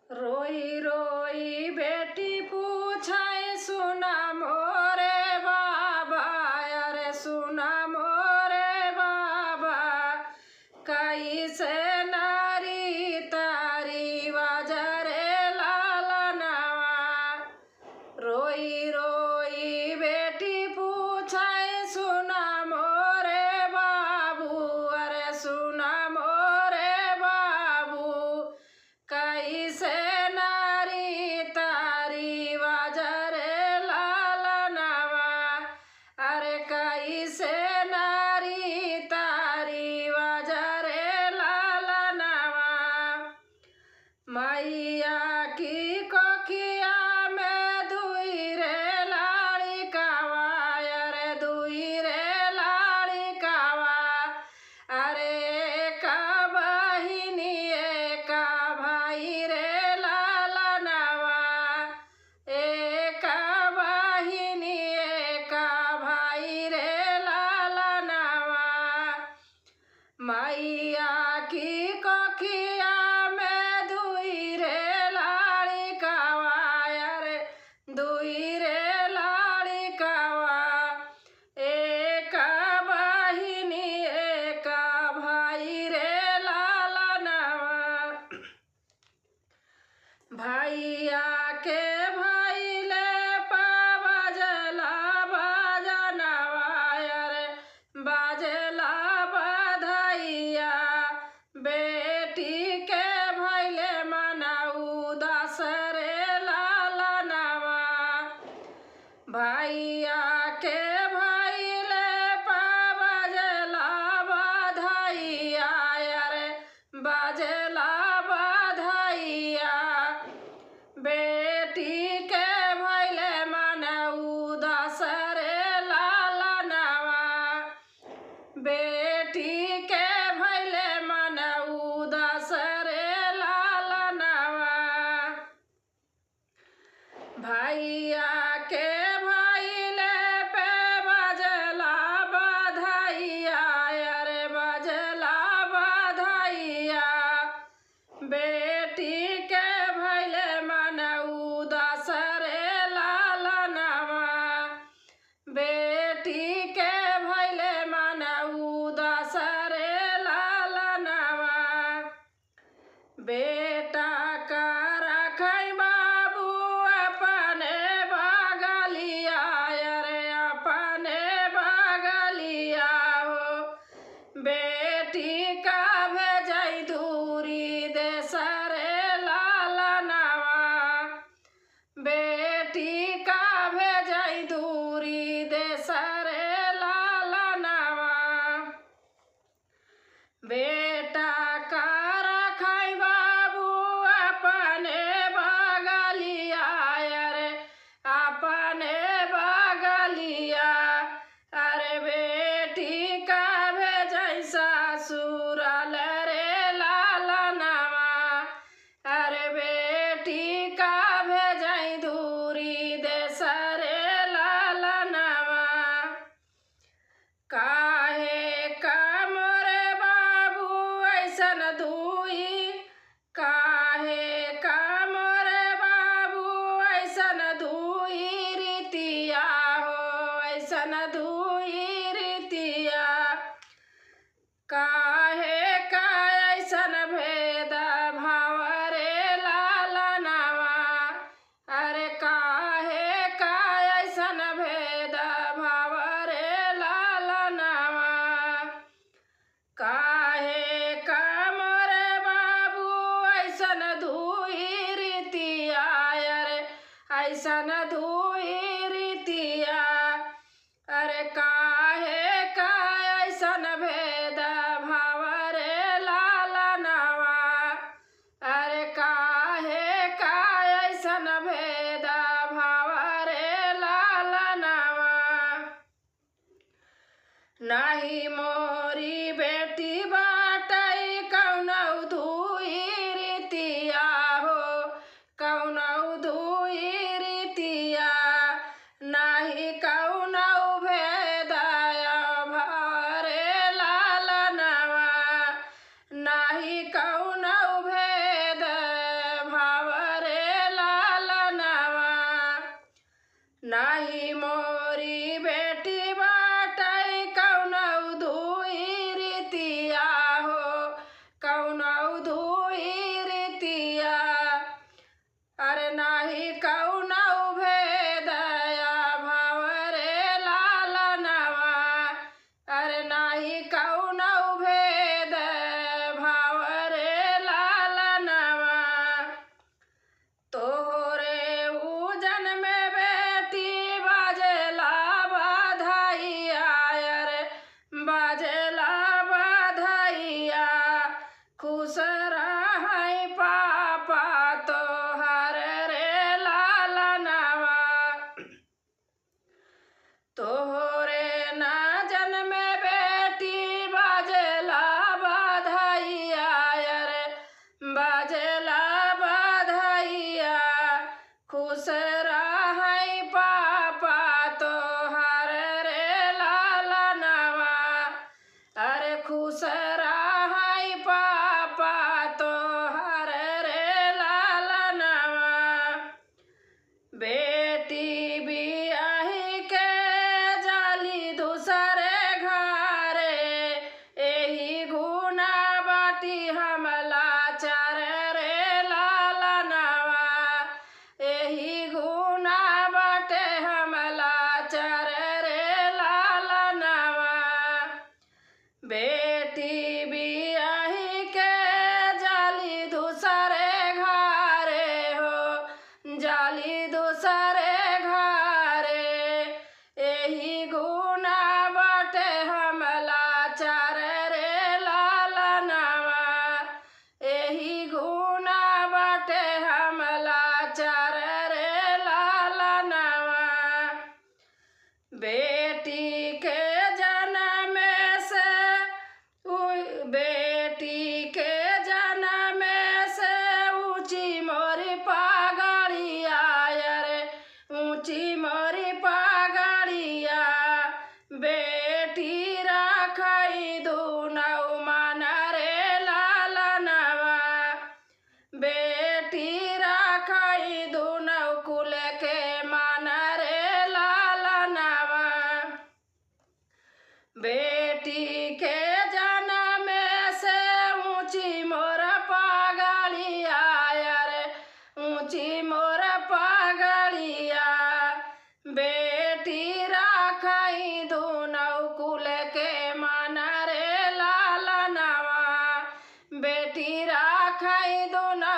रोई रोई बेटी पूछाए सुना मोरे बाबा, अरे सुना मोरे बाबा, कैसे नारी तारी बाजरे लालनवा। रोई रोई बेटी पूछाए सुना मोरे बाबू, अरे सुना मोरे बाबू, कैसे नारी तारी बाजरे लालनवा। अरे कैसे नारी तारी बाजरे लालनवा। मैया की कोखिया में दुई रे लाड़िकावा, अरे दुई रे लाड़िकावा, अरे का बहिनी का भाई रे लालनवा, एक बहिनी का भाई रे लालनवा। मैया की कोखिया में दुई रे लाड़िकावा, अरे दुई रे लाड़िकावा, एक बहिनी एक भाई रे लालनवा। भैया के भैले बाजला बजनवा, अरे बाजला बधैया, बेटी के भैले मनाऊ दसरे लालनवा। भैया के भैले बाजला बधैया, अरे बाजला बधैया, बेटी के भैले मनाऊ दसरे लालनवा। बेटी के भैले मनाऊ दसरे लालनवा। भैया के भैले पे बजला बधैया, अरे बजला बधैया, बेटी के भैले मनाऊ दसरे लालनवा। बेटी के भैले मनाऊ दसरे लालनवा। बेटा का रखै बाबू अपने बगलिया, अरे अपने बगलिया हो, बेटी का भेजै दूरी देसरे लालनवा। बेटी का भेजै दूरी देसरे लालनवा। बेटा का रखै बाबू अपने बगलिया, अरे अपने बगलिया, अरे बेटी का भेजै ससुराल रे लालनवा। अरे बेटी का भेजै दूरी देसरे लालनवा। काहे का मोरे बाबू ऐसन दुई, काहे का मोरे बाबू ऐसन दुई रीतिया हो, ऐसन दुई रीतिया, काहे का ऐसन भेद भाव रे लालनवा। अरे काहे का ऐसन भेद भाव रे लालनवा। काहे का मोरे बाबू ऐसन दुई रीतिया, अरे ऐसन दुई रीतिया, अरे काहे का ऐसन भेद भाव रे लालनवा। अरे काहे का ऐसन भेद भाव रे लालनवा। नाही मोरी बेटी बाटै कौनौ दुई रीतिया हो, कौनौ दुई रीतिया, नाही मोरी बेटी बाटई कौनौ धुई रीतिया हो कौनौ धुई रीतिया अरे नाही कौनौ भेदया भाव रे लालनवा अरे नाही कौनौ भेद भाव रे लालनवा तोरे उजन में बेटी बाजेला बधाइया रे बाजेला बधाइया खुश रहै पापा तोहर रे लालनवा तोहरे नाजन में बेटी बाजेला बधाइया रे बाजेला बधाइया खुश रहै पापा तोहर रे लालनवा अरे खुश रहै पापा तोहर रे लालनवा बेटी बियाही के जाली दूसरे घरे एही गुना बाटी हमला चार रे लालनवा एही गुना बाटे हमला चार रे लालनवा बेटी बियाही के जाली दूसरे घरे हो जाली दूसरे घरे एही गुना बाटे हमला चार रे लालनवा एही गुना बाटे हमला चार रे लालनवा बेटी के जन्म से बेटी के जन्म से ऊंची मोरी पागड़िया रे ऊंची मोरी पागड़िया बेटी राखई दुनौ मन रे लालनवा बेटी राखई दुनौ कुल के मन रे लालनवा बेटी के जन्म से ऊंची मोर पागड़िया रे ऊंची मोर पागड़िया बेटी राखई दुनौ कुल के मन रे लालनवा बेटी राखई दुनौ